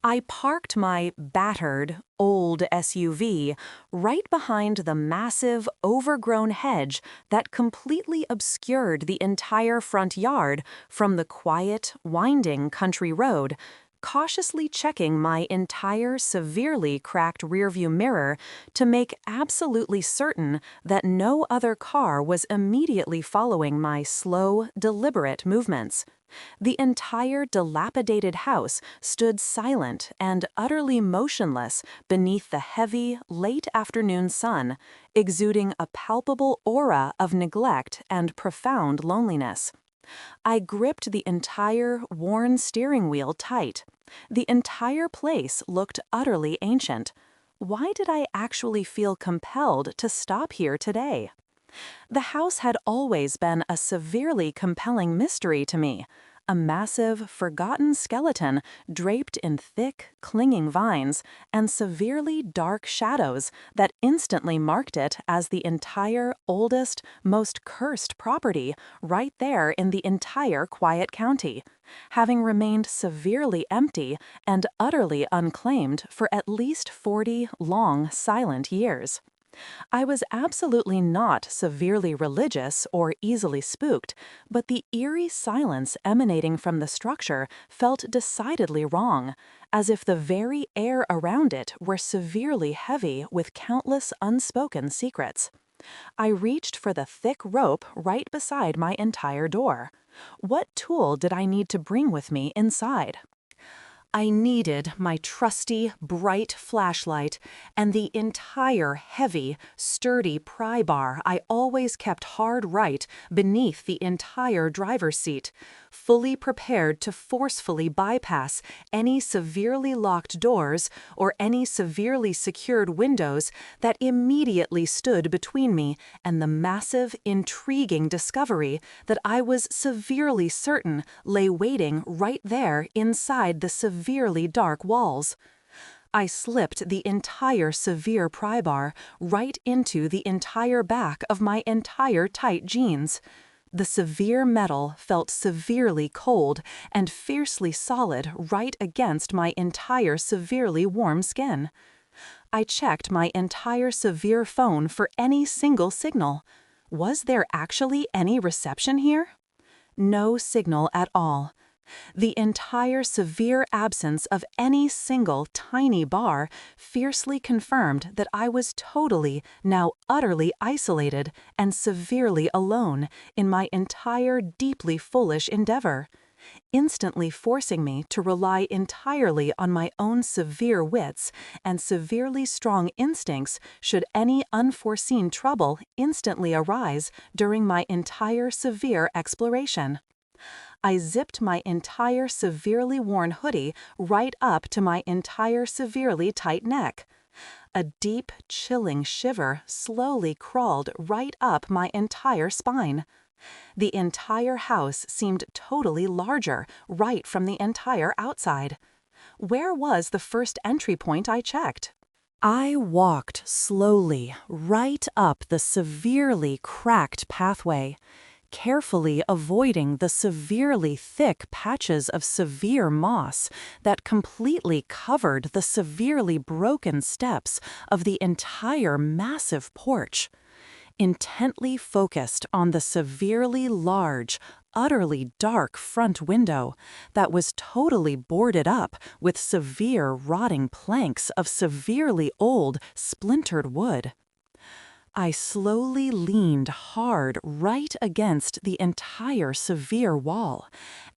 I parked my battered, old SUV right behind the massive, overgrown hedge that completely obscured the entire front yard from the quiet, winding country road, cautiously checking my entire severely cracked rearview mirror to make absolutely certain that no other car was immediately following my slow, deliberate movements. The entire dilapidated house stood silent and utterly motionless beneath the heavy, late afternoon sun, exuding a palpable aura of neglect and profound loneliness. I gripped the entire worn steering wheel tight. The entire place looked utterly ancient. Why did I actually feel compelled to stop here today? The house had always been a severely compelling mystery to me, a massive, forgotten skeleton draped in thick, clinging vines and severely dark shadows that instantly marked it as the entire oldest, most cursed property right there in the entire quiet county, having remained severely empty and utterly unclaimed for at least 40 long, silent years. I was absolutely not severely religious or easily spooked, but the eerie silence emanating from the structure felt decidedly wrong, as if the very air around it were severely heavy with countless unspoken secrets. I reached for the thick rope right beside my entire door. What tool did I need to bring with me inside? I needed my trusty, bright flashlight and the entire heavy, sturdy pry bar I always kept hard right beneath the entire driver's seat, fully prepared to forcefully bypass any severely locked doors or any severely secured windows that immediately stood between me and the massive, intriguing discovery that I was severely certain lay waiting right there inside the severely dark walls. I slipped the entire severe pry bar right into the entire back of my entire tight jeans. The severe metal felt severely cold and fiercely solid right against my entire severely warm skin. I checked my entire severe phone for any single signal. Was there actually any reception here? No signal at all. The entire severe absence of any single tiny bar fiercely confirmed that I was totally, now utterly isolated and severely alone in my entire deeply foolish endeavor, instantly forcing me to rely entirely on my own severe wits and severely strong instincts should any unforeseen trouble instantly arise during my entire severe exploration. I zipped my entire severely worn hoodie right up to my entire severely tight neck. A deep, chilling shiver slowly crawled right up my entire spine. The entire house seemed totally larger right from the entire outside. Where was the first entry point I checked? I walked slowly right up the severely cracked pathway, carefully avoiding the severely thick patches of severe moss that completely covered the severely broken steps of the entire massive porch. Intently focused on the severely large, utterly dark front window that was totally boarded up with severe rotting planks of severely old, splintered wood. I slowly leaned hard right against the entire severe wall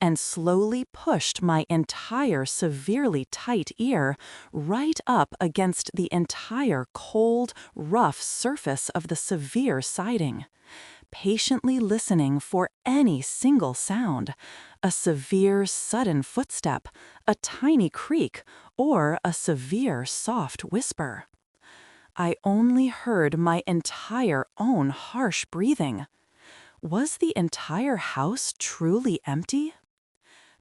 and slowly pushed my entire severely tight ear right up against the entire cold, rough surface of the severe siding, patiently listening for any single sound, a severe sudden footstep, a tiny creak, or a severe soft whisper. I only heard my entire own harsh breathing. Was the entire house truly empty?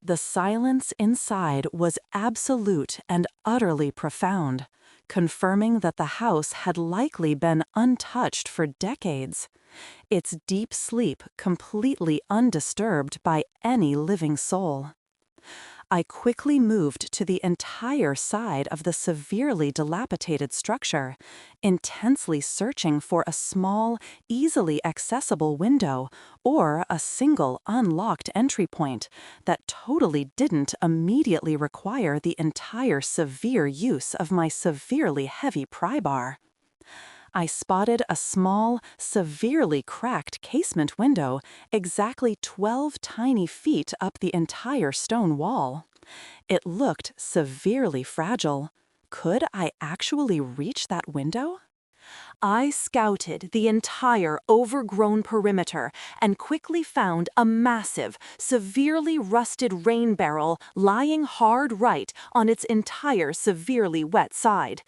The silence inside was absolute and utterly profound, confirming that the house had likely been untouched for decades, its deep sleep completely undisturbed by any living soul. I quickly moved to the entire side of the severely dilapidated structure, intensely searching for a small, easily accessible window or a single unlocked entry point that totally didn't immediately require the entire severe use of my severely heavy pry bar. I spotted a small, severely cracked casement window exactly 12 tiny feet up the entire stone wall. It looked severely fragile. Could I actually reach that window? I scouted the entire overgrown perimeter and quickly found a massive, severely rusted rain barrel lying hard right on its entire severely wet side,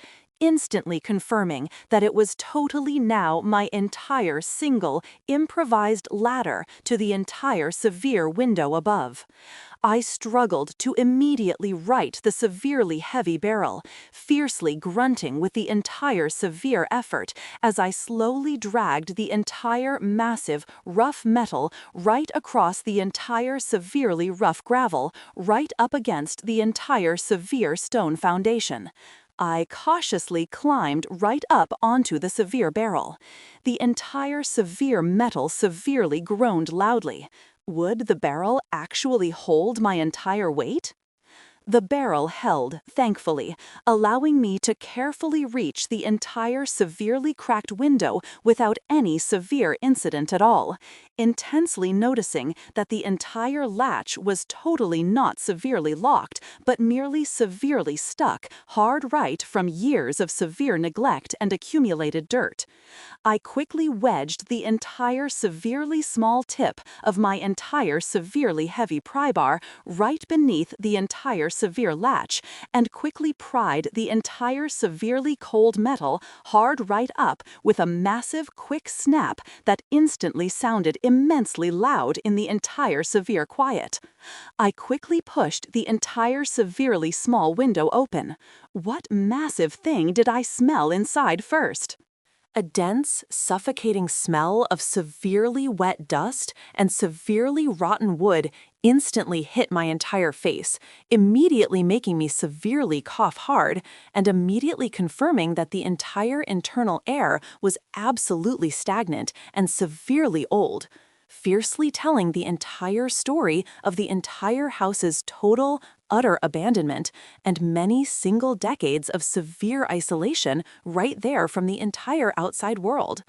instantly confirming that it was totally now my entire single, improvised ladder to the entire severe window above. I struggled to immediately right the severely heavy barrel, fiercely grunting with the entire severe effort as I slowly dragged the entire massive, rough metal right across the entire severely rough gravel, right up against the entire severe stone foundation. I cautiously climbed right up onto the severe barrel. The entire severe metal severely groaned loudly. Would the barrel actually hold my entire weight? The barrel held, thankfully, allowing me to carefully reach the entire severely cracked window without any severe incident at all, intensely noticing that the entire latch was totally not severely locked, but merely severely stuck, hard right from years of severe neglect and accumulated dirt. I quickly wedged the entire severely small tip of my entire severely heavy pry bar right beneath the entire severe latch and quickly pried the entire severely cold metal hard right up with a massive quick snap that instantly sounded immensely loud in the entire severe quiet. I quickly pushed the entire severely small window open. What massive thing did I smell inside first? A dense, suffocating smell of severely wet dust and severely rotten wood instantly hit my entire face, immediately making me severely cough hard and immediately confirming that the entire internal air was absolutely stagnant and severely old, fiercely telling the entire story of the entire house's total, utter abandonment and many single decades of severe isolation right there from the entire outside world.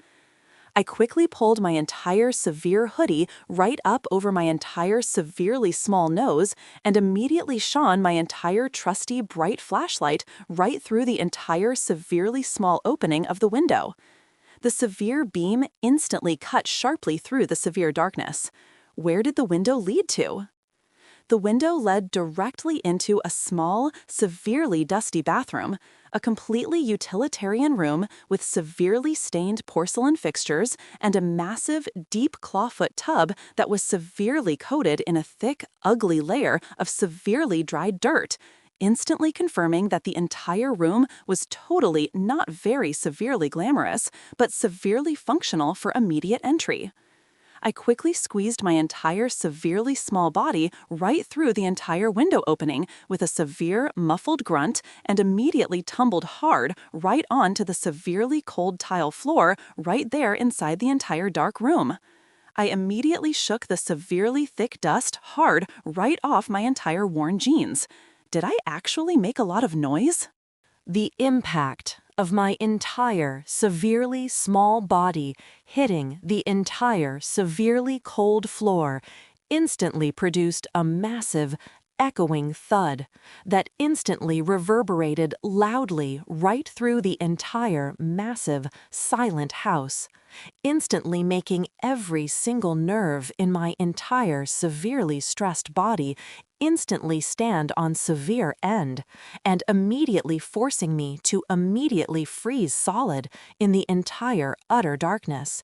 I quickly pulled my entire severe hoodie right up over my entire severely small nose and immediately shone my entire trusty bright flashlight right through the entire severely small opening of the window. The severe beam instantly cut sharply through the severe darkness. Where did the window lead to? The window led directly into a small, severely dusty bathroom, a completely utilitarian room with severely stained porcelain fixtures and a massive, deep clawfoot tub that was severely coated in a thick, ugly layer of severely dried dirt, instantly confirming that the entire room was totally not very severely glamorous, but severely functional for immediate entry. I quickly squeezed my entire severely small body right through the entire window opening with a severe, muffled grunt and immediately tumbled hard right onto the severely cold tile floor right there inside the entire dark room. I immediately shook the severely thick dust hard right off my entire worn jeans. Did I actually make a lot of noise? The impact of my entire severely small body hitting the entire severely cold floor instantly produced a massive, echoing thud that instantly reverberated loudly right through the entire massive, silent house, instantly making every single nerve in my entire severely stressed body instantly stand on severe end, and immediately forcing me to immediately freeze solid in the entire utter darkness,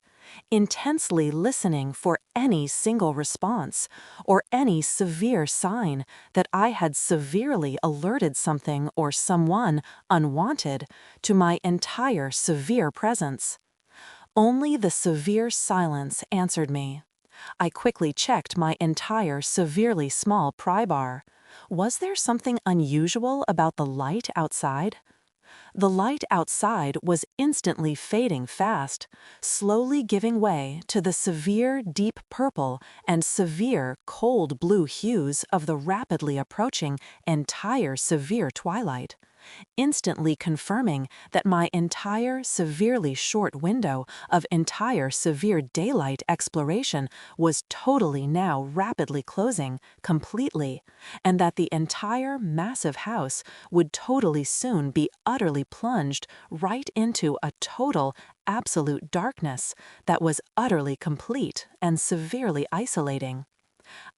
intensely listening for any single response or any severe sign that I had severely alerted something or someone unwanted to my entire severe presence. Only the severe silence answered me. I quickly checked my entire severely small pry bar. Was there something unusual about the light outside? The light outside was instantly fading fast, slowly giving way to the severe deep purple and severe cold blue hues of the rapidly approaching entire severe twilight, instantly confirming that my entire severely short window of entire severe daylight exploration was totally now rapidly closing, completely, and that the entire massive house would totally soon be utterly plunged right into a total, absolute darkness that was utterly complete and severely isolating.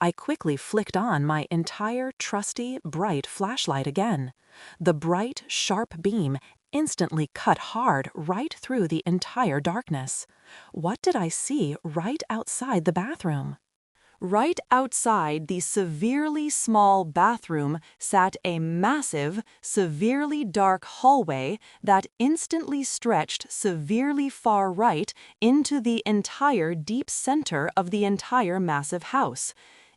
I quickly flicked on my entire trusty, bright flashlight again. The bright, sharp beam instantly cut hard right through the entire darkness. What did I see right outside the bathroom? Right outside the severely small bathroom sat a massive, severely dark hallway that instantly stretched severely far right into the entire deep center of the entire massive house,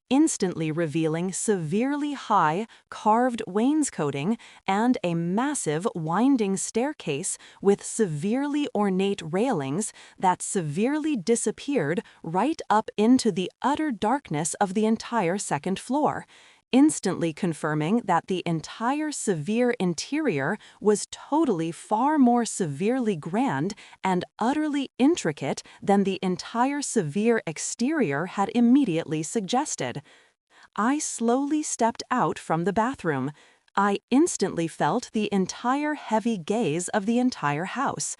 instantly revealing severely high, carved wainscoting and a massive winding staircase with severely ornate railings that severely disappeared right up into the utter darkness of the entire second floor, instantly confirming that the entire severe interior was totally far more severely grand and utterly intricate than the entire severe exterior had immediately suggested. I slowly stepped out from the bathroom. I instantly felt the entire heavy gaze of the entire house.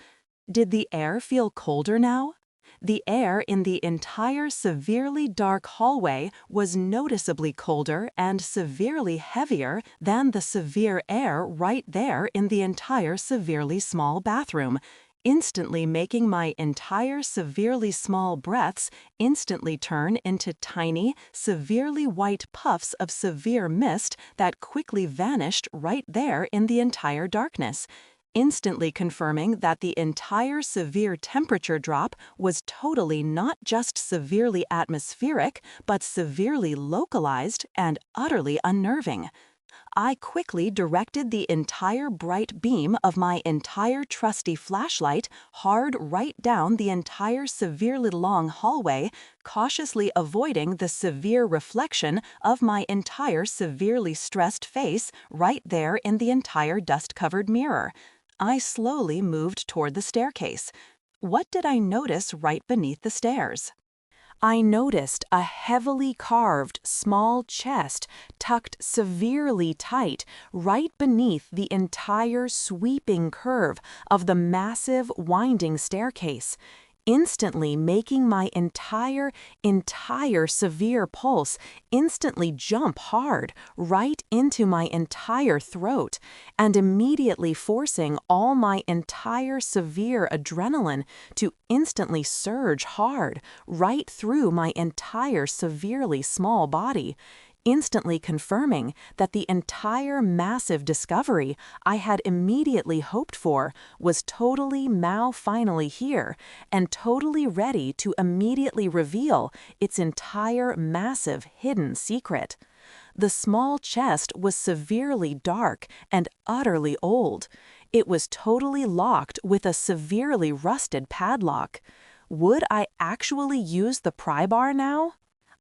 Did the air feel colder now? The air in the entire severely dark hallway was noticeably colder and severely heavier than the severe air right there in the entire severely small bathroom, instantly making my entire severely small breaths instantly turn into tiny, severely white puffs of severe mist that quickly vanished right there in the entire darkness, instantly confirming that the entire severe temperature drop was totally not just severely atmospheric, but severely localized and utterly unnerving. I quickly directed the entire bright beam of my entire trusty flashlight hard right down the entire severely long hallway, cautiously avoiding the severe reflection of my entire severely stressed face right there in the entire dust-covered mirror. I slowly moved toward the staircase. What did I notice right beneath the stairs? I noticed a heavily carved small chest tucked severely tight right beneath the entire sweeping curve of the massive winding staircase, instantly making my entire severe pulse instantly jump hard right into my entire throat and immediately forcing all my entire severe adrenaline to instantly surge hard right through my entire severely small body, instantly confirming that the entire massive discovery I had immediately hoped for was totally now finally here and totally ready to immediately reveal its entire massive hidden secret. The small chest was severely dark and utterly old. It was totally locked with a severely rusted padlock. Would I actually use the pry bar now?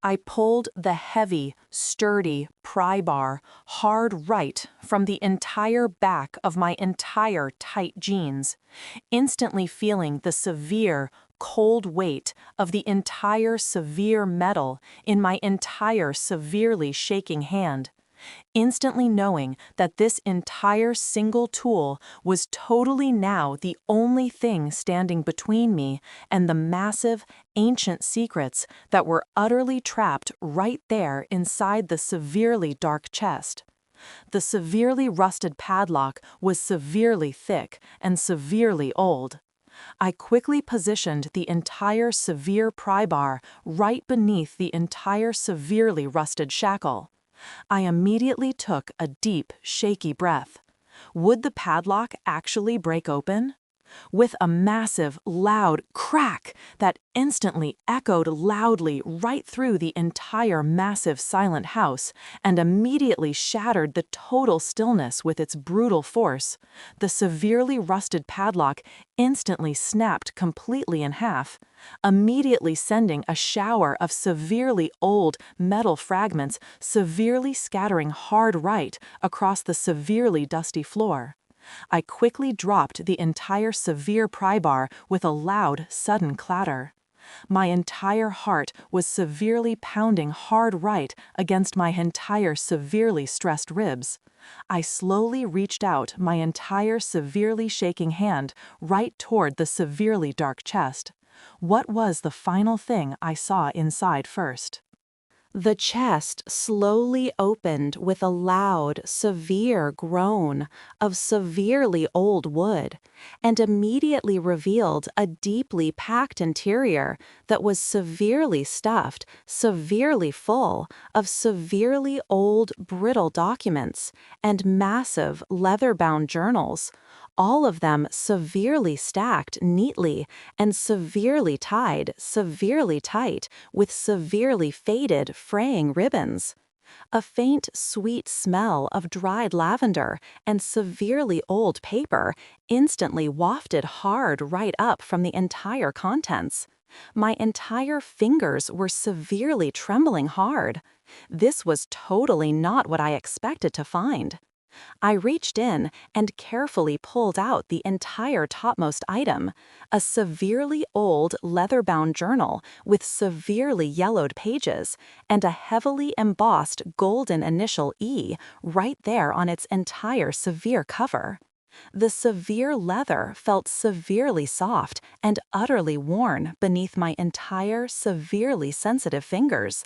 I pulled the heavy, sturdy pry bar hard right from the entire back of my entire tight jeans, instantly feeling the severe, cold weight of the entire severe metal in my entire severely shaking hand, instantly knowing that this entire single tool was totally now the only thing standing between me and the massive, ancient secrets that were utterly trapped right there inside the severely dark chest. The severely rusted padlock was severely thick and severely old. I quickly positioned the entire severe pry bar right beneath the entire severely rusted shackle. I immediately took a deep, shaky breath. Would the padlock actually break open? With a massive, loud crack that instantly echoed loudly right through the entire massive silent house and immediately shattered the total stillness with its brutal force, the severely rusted padlock instantly snapped completely in half, immediately sending a shower of severely old metal fragments severely scattering hard right across the severely dusty floor. I quickly dropped the entire severe pry bar with a loud, sudden clatter. My entire heart was severely pounding hard right against my entire severely stressed ribs. I slowly reached out my entire severely shaking hand right toward the severely dark chest. What was the final thing I saw inside first? The chest slowly opened with a loud, severe groan of severely old wood, and immediately revealed a deeply packed interior that was severely stuffed, severely full of severely old, brittle documents and massive leather-bound journals, all of them severely stacked neatly and severely tied, severely tight, with severely faded, fraying ribbons. A faint, sweet smell of dried lavender and severely old paper instantly wafted hard right up from the entire contents. My entire fingers were severely trembling hard. This was totally not what I expected to find. I reached in and carefully pulled out the entire topmost item, a severely old leather-bound journal with severely yellowed pages and a heavily embossed golden initial E right there on its entire severe cover. The severe leather felt severely soft and utterly worn beneath my entire severely sensitive fingers,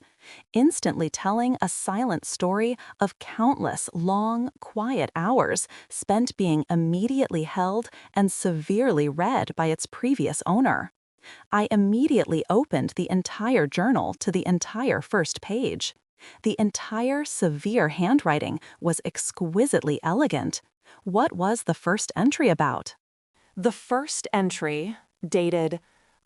instantly telling a silent story of countless long, quiet hours spent being immediately held and severely read by its previous owner. I immediately opened the entire journal to the entire first page. The entire severe handwriting was exquisitely elegant. What was the first entry about? The first entry, dated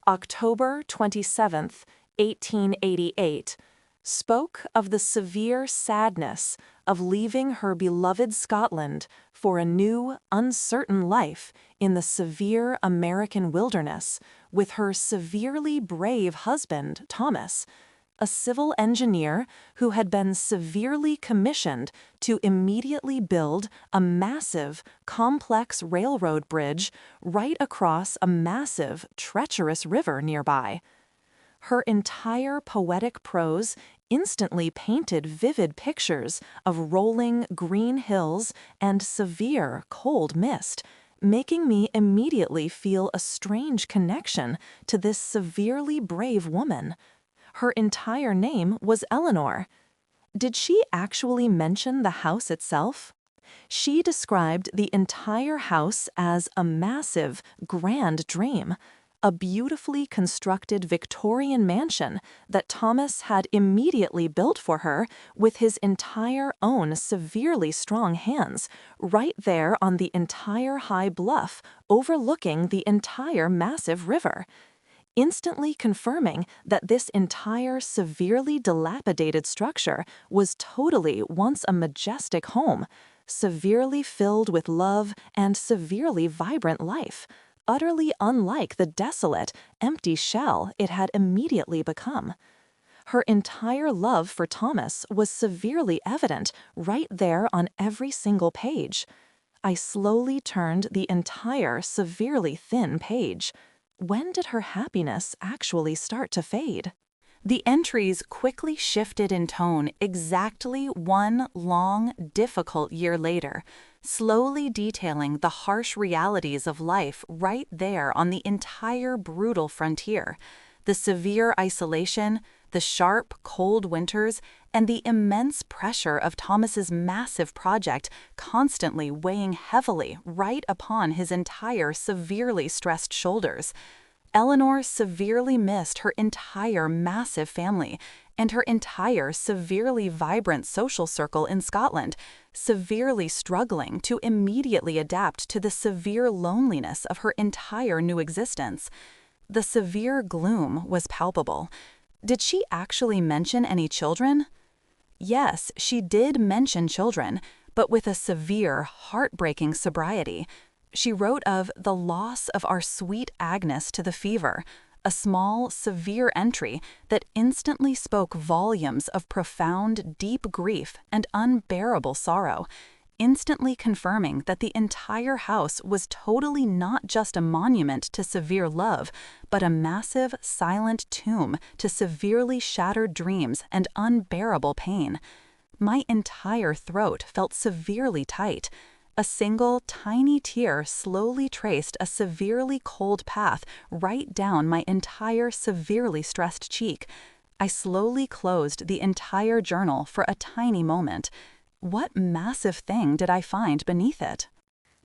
October 27th, 1888, spoke of the severe sadness of leaving her beloved Scotland for a new, uncertain life in the severe American wilderness with her severely brave husband, Thomas, a civil engineer who had been severely commissioned to immediately build a massive, complex railroad bridge right across a massive, treacherous river nearby. Her entire poetic prose instantly painted vivid pictures of rolling green hills and severe cold mist, making me immediately feel a strange connection to this severely brave woman. Her entire name was Eleanor. Did she actually mention the house itself? She described the entire house as a massive, grand dream, a beautifully constructed Victorian mansion that Thomas had immediately built for her with his entire own severely strong hands, right there on the entire high bluff overlooking the entire massive river, instantly confirming that this entire severely dilapidated structure was totally once a majestic home, severely filled with love and severely vibrant life, utterly unlike the desolate, empty shell it had immediately become. Her entire love for Thomas was severely evident right there on every single page. I slowly turned the entire severely thin page. When did her happiness actually start to fade? The entries quickly shifted in tone exactly one long, difficult year later, slowly detailing the harsh realities of life right there on the entire brutal frontier, the severe isolation, the sharp, cold winters, and the immense pressure of Thomas's massive project constantly weighing heavily right upon his entire severely stressed shoulders. Eleanor severely missed her entire massive family and her entire severely vibrant social circle in Scotland, severely struggling to immediately adapt to the severe loneliness of her entire new existence. The severe gloom was palpable. Did she actually mention any children? Yes, she did mention children, but with a severe, heartbreaking sobriety. She wrote of the loss of our sweet Agnes to the fever, a small, severe entry that instantly spoke volumes of profound, deep grief and unbearable sorrow, instantly confirming that the entire house was totally not just a monument to severe love, but a massive, silent tomb to severely shattered dreams and unbearable pain. My entire throat felt severely tight. A single, tiny tear slowly traced a severely cold path right down my entire severely stressed cheek. I slowly closed the entire journal for a tiny moment. What massive thing did I find beneath it?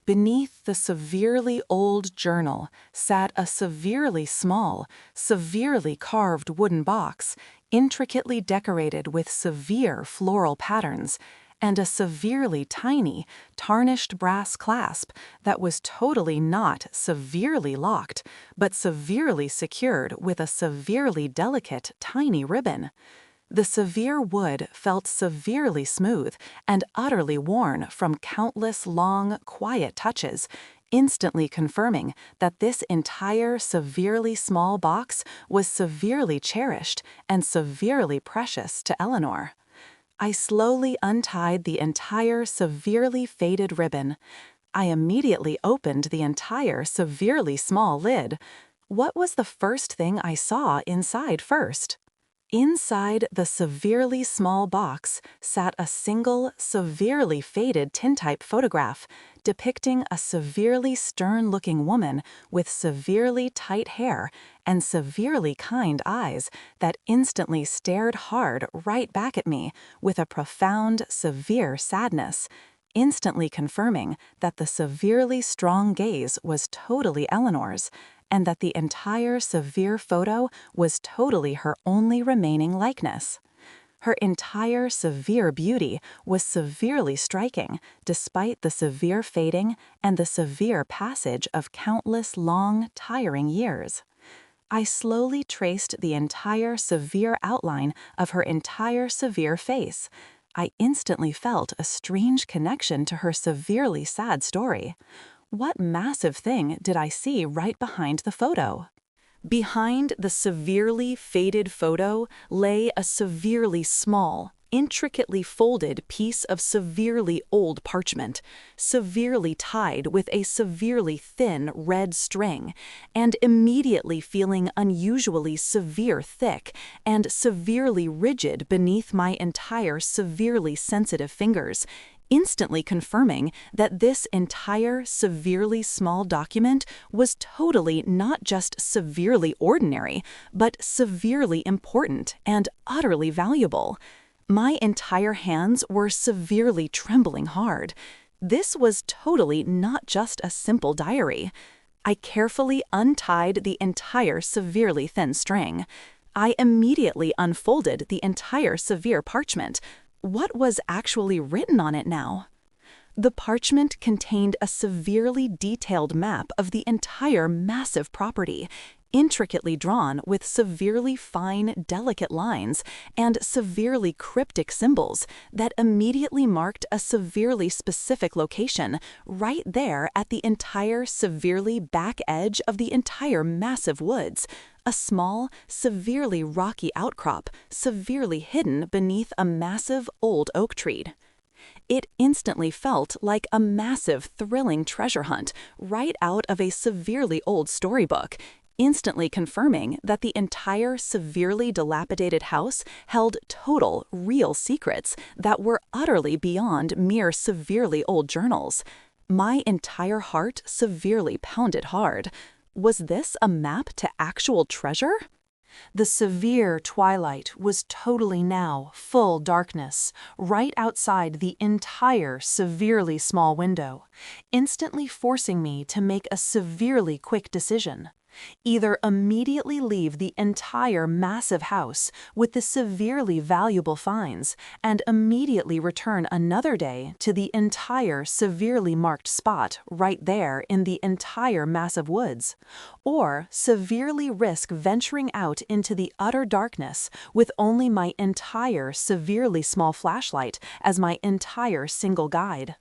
Beneath the severely old journal sat a severely small, severely carved wooden box, intricately decorated with severe floral patterns, and a severely tiny, tarnished brass clasp that was totally not severely locked, but severely secured with a severely delicate, tiny ribbon. The severe wood felt severely smooth and utterly worn from countless long, quiet touches, instantly confirming that this entire severely small box was severely cherished and severely precious to Eleanor. I slowly untied the entire severely faded ribbon. I immediately opened the entire severely small lid. What was the first thing I saw inside first? Inside the severely small box sat a single, severely faded tintype photograph depicting a severely stern-looking woman with severely tight hair and severely kind eyes that instantly stared hard right back at me with a profound, severe sadness, instantly confirming that the severely strong gaze was totally Eleanor's, and that the entire severe photo was totally her only remaining likeness. Her entire severe beauty was severely striking, despite the severe fading and the severe passage of countless long, tiring years. I slowly traced the entire severe outline of her entire severe face. I instantly felt a strange connection to her severely sad story. What massive thing did I see right behind the photo? Behind the severely faded photo lay a severely small, intricately folded piece of severely old parchment, severely tied with a severely thin red string, and immediately feeling unusually severe thick and severely rigid beneath my entire severely sensitive fingers, instantly confirming that this entire severely small document was totally not just severely ordinary, but severely important and utterly valuable. My entire hands were severely trembling hard. This was totally not just a simple diary. I carefully untied the entire severely thin string. I immediately unfolded the entire severe parchment. What was actually written on it now? The parchment contained a severely detailed map of the entire massive property, intricately drawn with severely fine, delicate lines and severely cryptic symbols that immediately marked a severely specific location right there at the entire severely back edge of the entire massive woods, a small, severely rocky outcrop severely hidden beneath a massive old oak tree. It instantly felt like a massive, thrilling treasure hunt right out of a severely old storybook, instantly confirming that the entire severely dilapidated house held total, real secrets that were utterly beyond mere severely old journals. My entire heart severely pounded hard. Was this a map to actual treasure? The severe twilight was totally now full darkness, right outside the entire severely small window, instantly forcing me to make a severely quick decision. Either immediately leave the entire massive house with the severely valuable finds and immediately return another day to the entire severely marked spot right there in the entire massive woods, or severely risk venturing out into the utter darkness with only my entire severely small flashlight as my entire single guide.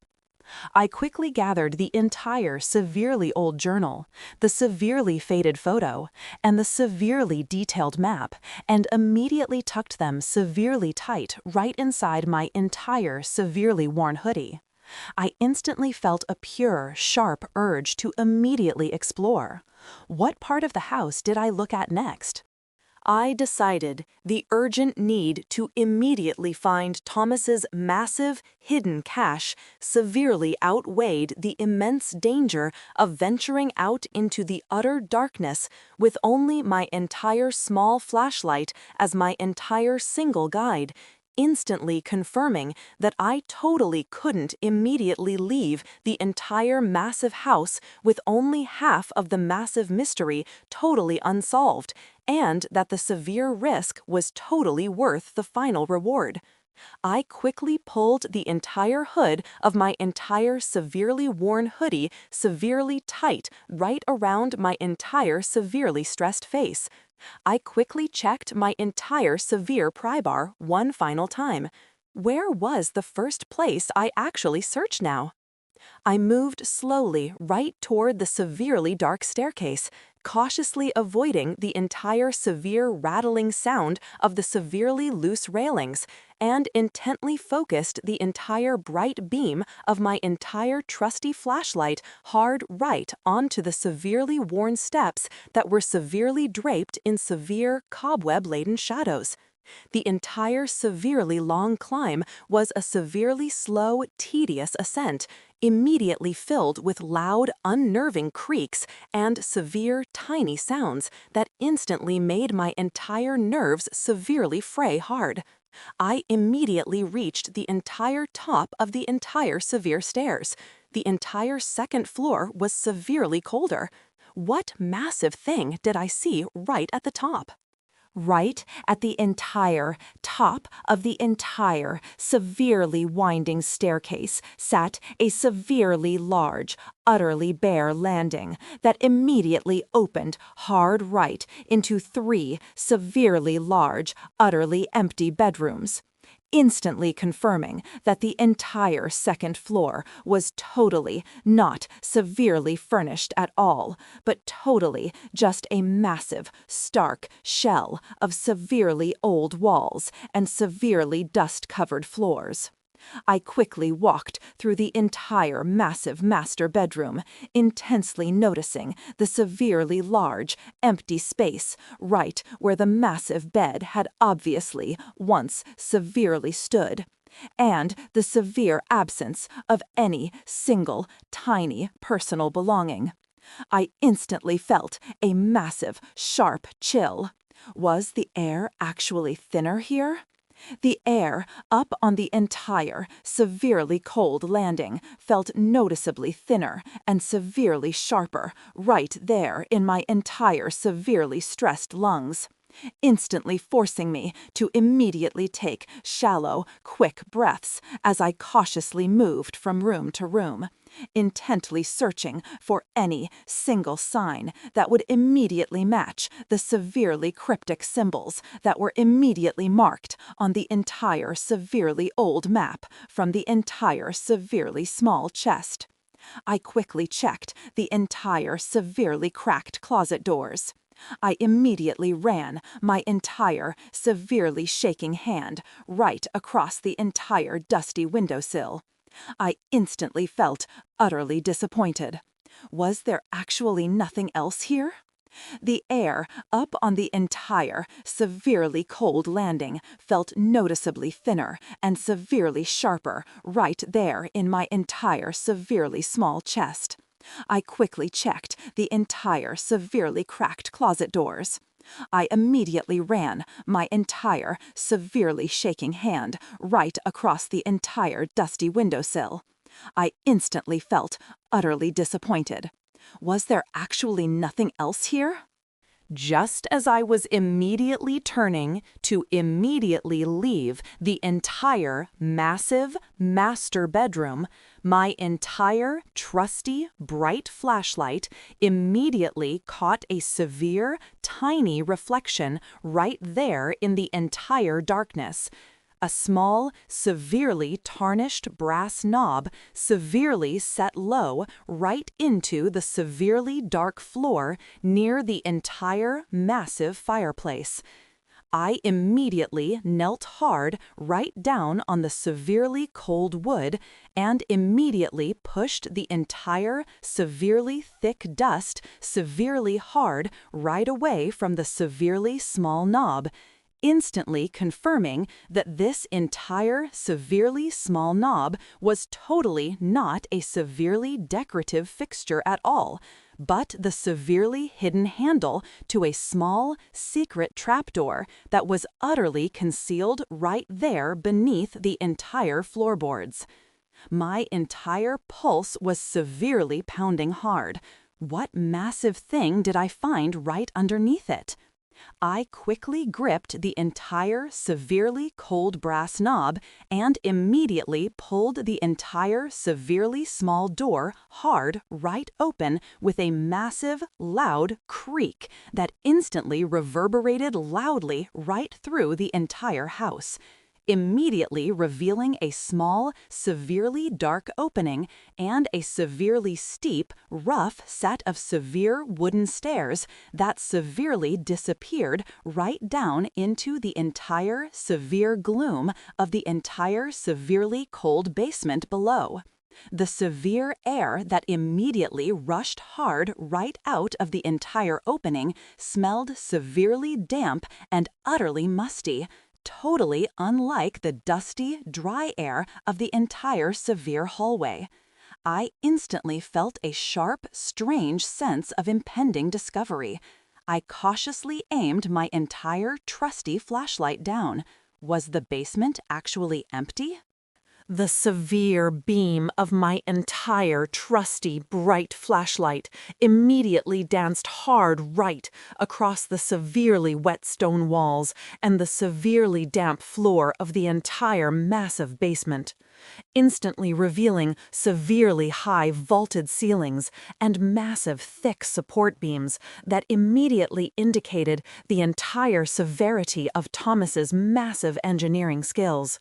I quickly gathered the entire severely old journal, the severely faded photo, and the severely detailed map, and immediately tucked them severely tight right inside my entire severely worn hoodie. I instantly felt a pure, sharp urge to immediately explore. What part of the house did I look at next? I decided the urgent need to immediately find Thomas's massive, hidden cache severely outweighed the immense danger of venturing out into the utter darkness with only my entire small flashlight as my entire single guide, instantly confirming that I totally couldn't immediately leave the entire massive house with only half of the massive mystery totally unsolved, and that the severe risk was totally worth the final reward. I quickly pulled the entire hood of my entire severely worn hoodie severely tight right around my entire severely stressed face. I quickly checked my entire severe pry bar one final time. Where was the first place I actually searched now? I moved slowly right toward the severely dark staircase, cautiously avoiding the entire severe rattling sound of the severely loose railings, and intently focused the entire bright beam of my entire trusty flashlight hard right onto the severely worn steps that were severely draped in severe cobweb-laden shadows. The entire severely long climb was a severely slow, tedious ascent, immediately filled with loud, unnerving creaks and severe, tiny sounds that instantly made my entire nerves severely fray hard. I immediately reached the entire top of the entire severe stairs. The entire second floor was severely colder. What massive thing did I see right at the top? Right at the entire top of the entire severely winding staircase sat a severely large, utterly bare landing that immediately opened hard right into 3 severely large, utterly empty bedrooms, instantly confirming that the entire second floor was totally not severely furnished at all, but totally just a massive, stark shell of severely old walls and severely dust-covered floors. I quickly walked through the entire massive master bedroom, intensely noticing the severely large, empty space right where the massive bed had obviously once severely stood, and the severe absence of any single, tiny personal belonging. I instantly felt a massive, sharp chill. Was the air actually thinner here? The air up on the entire, severely cold landing felt noticeably thinner and severely sharper right there in my entire severely stressed lungs, instantly forcing me to immediately take shallow, quick breaths as I cautiously moved from room to room, intently searching for any single sign that would immediately match the severely cryptic symbols that were immediately marked on the entire severely old map from the entire severely small chest. I quickly checked the entire severely cracked closet doors. I immediately ran my entire, severely shaking hand right across the entire dusty windowsill. I instantly felt utterly disappointed. Was there actually nothing else here? The air up on the entire, severely cold landing felt noticeably thinner and severely sharper right there in my entire severely small chest. I quickly checked the entire severely cracked closet doors. I immediately ran my entire, severely shaking hand right across the entire dusty windowsill. I instantly felt utterly disappointed. Was there actually nothing else here? Just as I was immediately turning to immediately leave the entire massive master bedroom, my entire trusty bright flashlight immediately caught a severe, tiny reflection right there in the entire darkness. A small, severely tarnished brass knob, severely set low right into the severely dark floor near the entire massive fireplace. I immediately knelt hard right down on the severely cold wood and immediately pushed the entire severely thick dust severely hard right away from the severely small knob, instantly confirming that this entire severely small knob was totally not a severely decorative fixture at all, but the severely hidden handle to a small, secret trapdoor that was utterly concealed right there beneath the entire floorboards. My entire pulse was severely pounding hard. What massive thing did I find right underneath it? I quickly gripped the entire severely cold brass knob and immediately pulled the entire severely small door hard right open with a massive, loud creak that instantly reverberated loudly right through the entire house, immediately revealing a small, severely dark opening and a severely steep, rough set of severe wooden stairs that severely disappeared right down into the entire severe gloom of the entire severely cold basement below. The severe air that immediately rushed hard right out of the entire opening smelled severely damp and utterly musty, totally unlike the dusty, dry air of the entire severe hallway. I instantly felt a sharp, strange sense of impending discovery. I cautiously aimed my entire trusty flashlight down. Was the basement actually empty? The severe beam of my entire trusty bright flashlight immediately danced hard right across the severely wet stone walls and the severely damp floor of the entire massive basement, instantly revealing severely high vaulted ceilings and massive thick support beams that immediately indicated the entire severity of Thomas's massive engineering skills,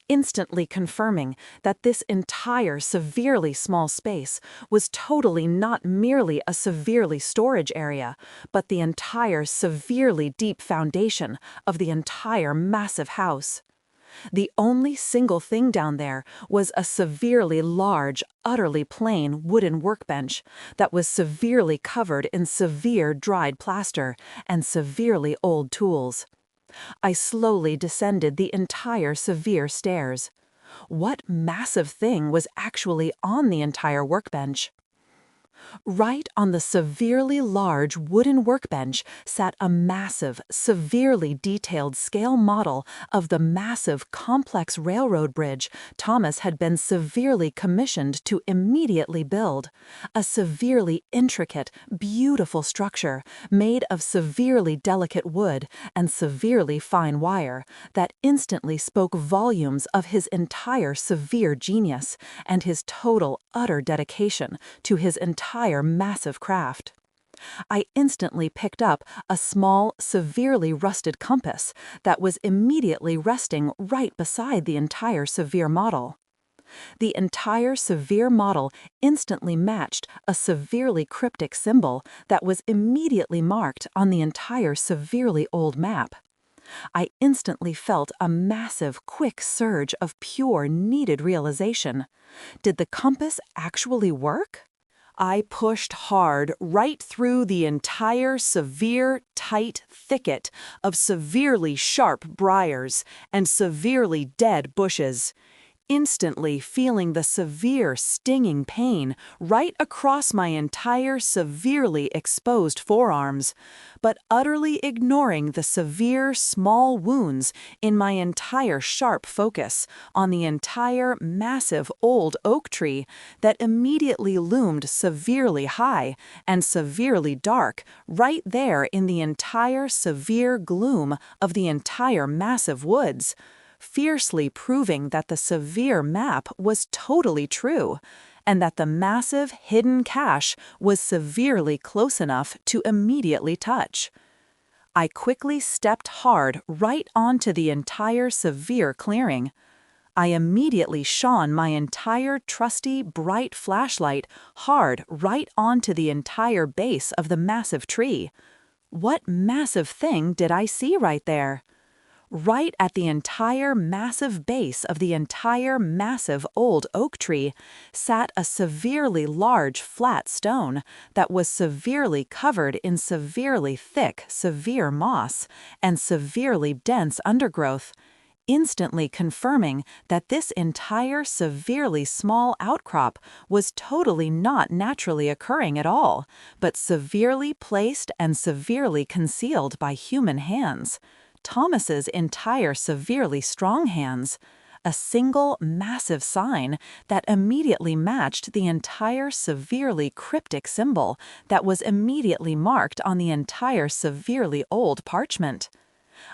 instantly confirming that this entire severely small space was totally not merely a severely storage area, but the entire severely deep foundation of the entire massive house. The only single thing down there was a severely large, utterly plain wooden workbench that was severely covered in severe dried plaster and severely old tools. I slowly descended the entire severe stairs. What massive thing was actually on the entire workbench? Right on the severely large wooden workbench sat a massive, severely detailed scale model of the massive, complex railroad bridge Thomas had been severely commissioned to immediately build. A severely intricate, beautiful structure made of severely delicate wood and severely fine wire that instantly spoke volumes of his entire severe genius and his total, utter dedication to his entire massive craft. I instantly picked up a small, severely rusted compass that was immediately resting right beside the entire severe model. The entire severe model instantly matched a severely cryptic symbol that was immediately marked on the entire severely old map. I instantly felt a massive, quick surge of pure, needed realization. Did the compass actually work? I pushed hard right through the entire severe, tight thicket of severely sharp briars and severely dead bushes, instantly feeling the severe stinging pain right across my entire severely exposed forearms, but utterly ignoring the severe small wounds in my entire sharp focus on the entire massive old oak tree that immediately loomed severely high and severely dark right there in the entire severe gloom of the entire massive woods, fiercely proving that the severe map was totally true, and that the massive hidden cache was severely close enough to immediately touch. I quickly stepped hard right onto the entire severe clearing. I immediately shone my entire trusty bright flashlight hard right onto the entire base of the massive tree. What massive thing did I see right there? Right at the entire massive base of the entire massive old oak tree sat a severely large flat stone that was severely covered in severely thick, severe moss and severely dense undergrowth, instantly confirming that this entire severely small outcrop was totally not naturally occurring at all, but severely placed and severely concealed by human hands. Thomas's entire severely strong hands, a single massive sign that immediately matched the entire severely cryptic symbol that was immediately marked on the entire severely old parchment.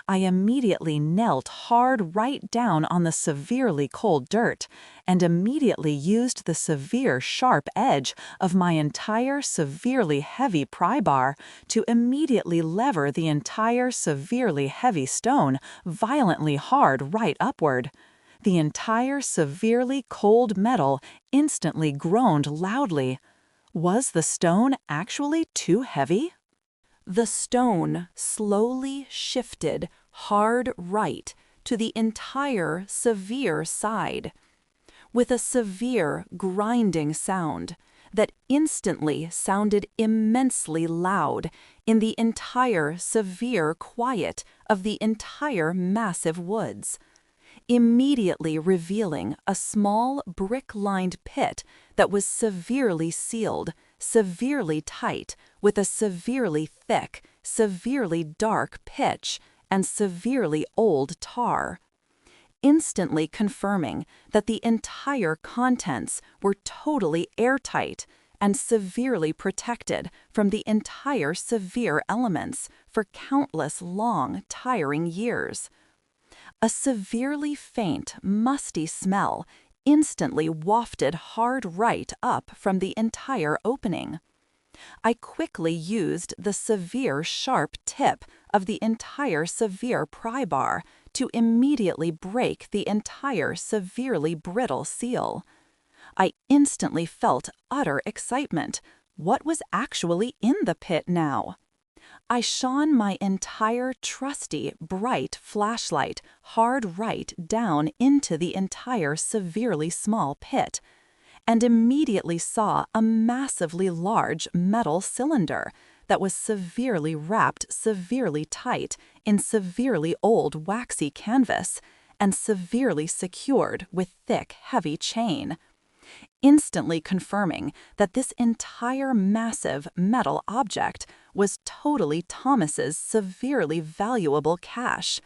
I immediately knelt hard right down on the severely cold dirt and immediately used the severe sharp edge of my entire severely heavy pry bar to immediately lever the entire severely heavy stone violently hard right upward. The entire severely cold metal instantly groaned loudly. Was the stone actually too heavy? The stone slowly shifted hard right to the entire severe side, with a severe grinding sound that instantly sounded immensely loud in the entire severe quiet of the entire massive woods, immediately revealing a small brick-lined pit that was severely sealed, severely tight, with a severely thick, severely dark pitch, and severely old tar, instantly confirming that the entire contents were totally airtight and severely protected from the entire severe elements for countless long, tiring years. A severely faint, musty smell instantly wafted hard right up from the entire opening. I quickly used the severe sharp tip of the entire severe pry bar to immediately break the entire severely brittle seal. I instantly felt utter excitement. What was actually in the pit now? I shone my entire trusty, bright flashlight hard right down into the entire severely small pit, and immediately saw a massively large metal cylinder that was severely wrapped severely tight in severely old waxy canvas and severely secured with thick, heavy chain, instantly confirming that this entire massive metal object was totally Thomas's severely valuable cache,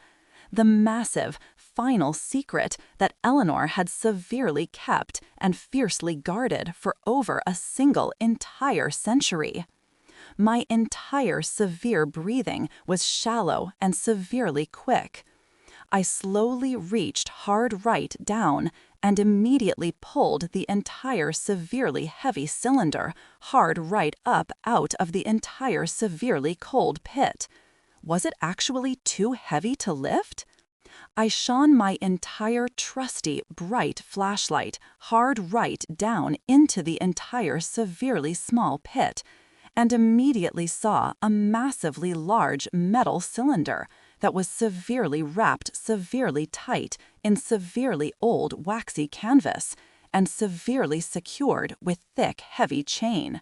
the massive, final secret that Eleanor had severely kept and fiercely guarded for over a single entire century. My entire severe breathing was shallow and severely quick. I slowly reached hard right down and immediately pulled the entire severely heavy cylinder hard right up out of the entire severely cold pit. Was it actually too heavy to lift? I shone my entire trusty, bright flashlight hard right down into the entire severely small pit, and immediately saw a massively large metal cylinder that was severely wrapped severely tight in severely old waxy canvas and severely secured with thick, heavy chain,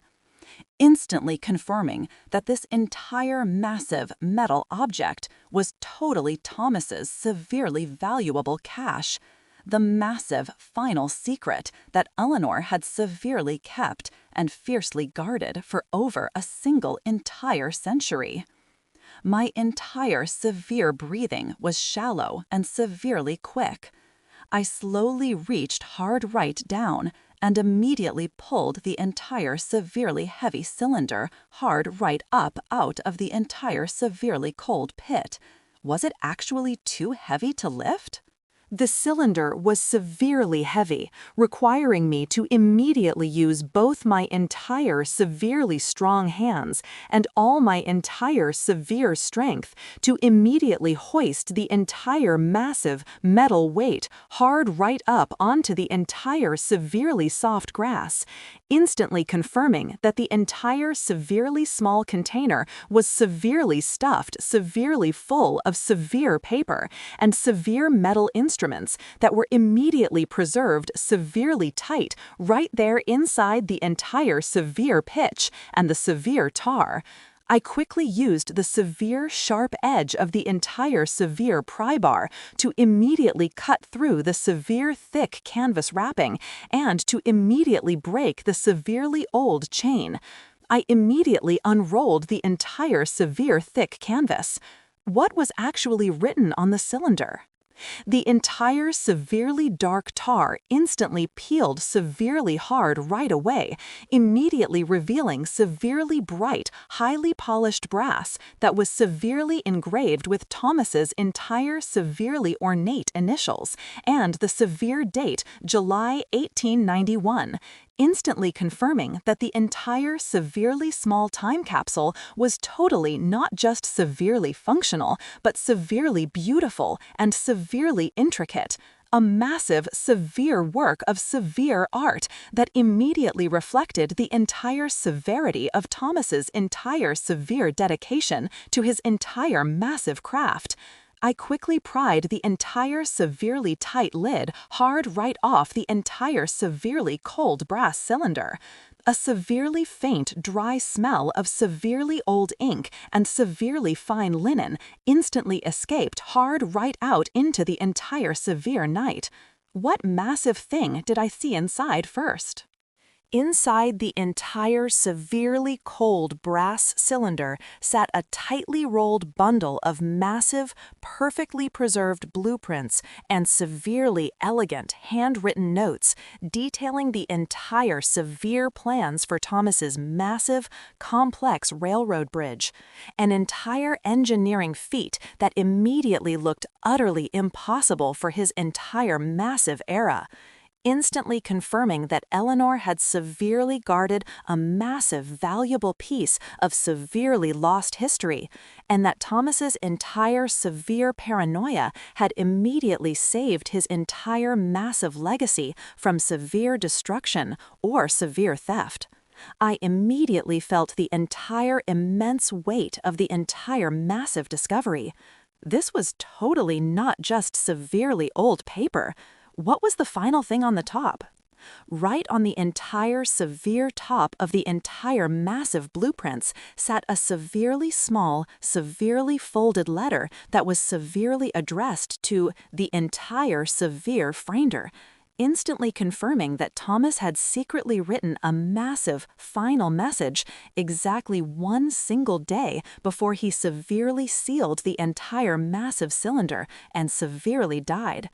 instantly confirming that this entire massive metal object was totally Thomas's severely valuable cache, the massive final secret that Eleanor had severely kept and fiercely guarded for over a single entire century. My entire severe breathing was shallow and severely quick. I slowly reached hard right down and immediately pulled the entire severely heavy cylinder hard right up out of the entire severely cold pit. Was it actually too heavy to lift? The cylinder was severely heavy, requiring me to immediately use both my entire severely strong hands and all my entire severe strength to immediately hoist the entire massive metal weight hard right up onto the entire severely soft grass, instantly confirming that the entire severely small container was severely stuffed, severely full of severe paper and severe metal instruments that were immediately preserved severely tight right there inside the entire severe pitch and the severe tar. I quickly used the severe sharp edge of the entire severe pry bar to immediately cut through the severe thick canvas wrapping and to immediately break the severely old chain. I immediately unrolled the entire severe thick canvas. What was actually written on the cylinder? The entire severely dark tar instantly peeled severely hard right away, immediately revealing severely bright, highly polished brass that was severely engraved with Thomas's entire severely ornate initials and the severe date July 1891. Instantly confirming that the entire severely small time capsule was totally not just severely functional, but severely beautiful and severely intricate. A massive, severe work of severe art that immediately reflected the entire severity of Thomas's entire severe dedication to his entire massive craft. I quickly pried the entire severely tight lid hard right off the entire severely cold brass cylinder. A severely faint, dry smell of severely old ink and severely fine linen instantly escaped hard right out into the entire severe night. What massive thing did I see inside first? Inside the entire severely cold brass cylinder sat a tightly rolled bundle of massive, perfectly preserved blueprints and severely elegant handwritten notes detailing the entire severe plans for Thomas's massive, complex railroad bridge, an entire engineering feat that immediately looked utterly impossible for his entire massive era, instantly confirming that Eleanor had severely guarded a massive, valuable piece of severely lost history, and that Thomas's entire severe paranoia had immediately saved his entire massive legacy from severe destruction or severe theft. I immediately felt the entire immense weight of the entire massive discovery. This was totally not just severely old paper. What was the final thing on the top? Right on the entire severe top of the entire massive blueprints sat a severely small, severely folded letter that was severely addressed to the entire severe finder, instantly confirming that Thomas had secretly written a massive, final message exactly one single day before he severely sealed the entire massive cylinder and severely died,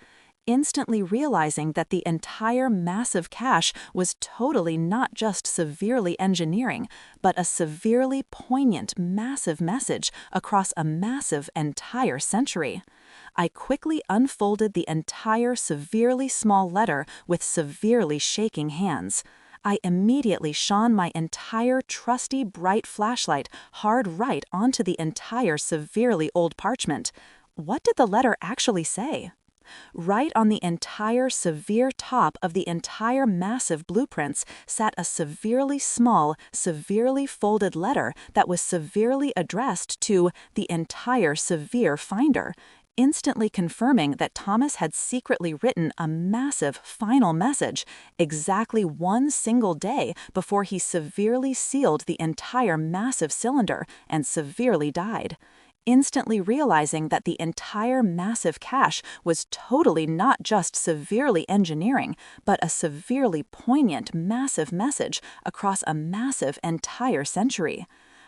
instantly realizing that the entire massive cache was totally not just severely engineering, but a severely poignant, massive message across a massive entire century. I quickly unfolded the entire severely small letter with severely shaking hands. I immediately shone my entire trusty bright flashlight hard right onto the entire severely old parchment. What did the letter actually say? Right on the entire severe top of the entire massive blueprints sat a severely small, severely folded letter that was severely addressed to the entire severe finder, instantly confirming that Thomas had secretly written a massive final message exactly one single day before he severely sealed the entire massive cylinder and severely died, instantly realizing that the entire massive cache was totally not just severely engineering, but a severely poignant, massive message across a massive entire century.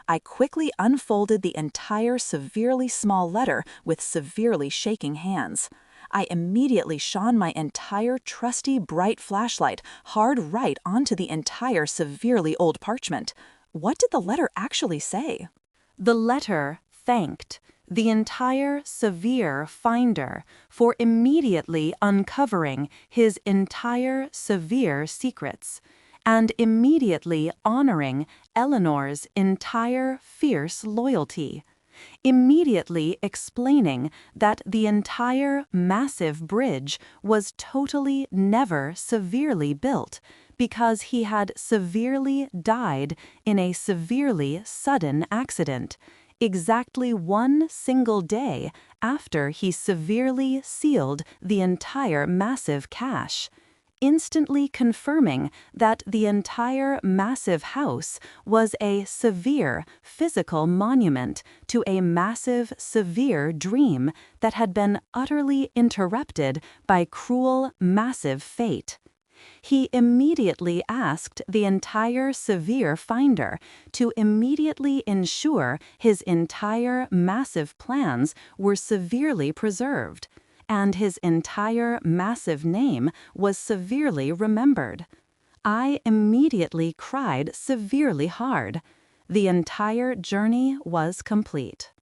I quickly unfolded the entire severely small letter with severely shaking hands. I immediately shone my entire trusty bright flashlight hard right onto the entire severely old parchment. What did the letter actually say? The letter thanked the entire severe finder for immediately uncovering his entire severe secrets, and immediately honoring Eleanor's entire fierce loyalty, immediately explaining that the entire massive bridge was totally never severely built because he had severely died in a severely sudden accident, exactly 1 single day after he severely sealed the entire massive cache, instantly confirming that the entire massive house was a severe physical monument to a massive, severe dream that had been utterly interrupted by cruel, massive fate. He immediately asked the entire severe finder to immediately ensure his entire massive plans were severely preserved, and his entire massive name was severely remembered. I immediately cried severely hard. The entire journey was complete.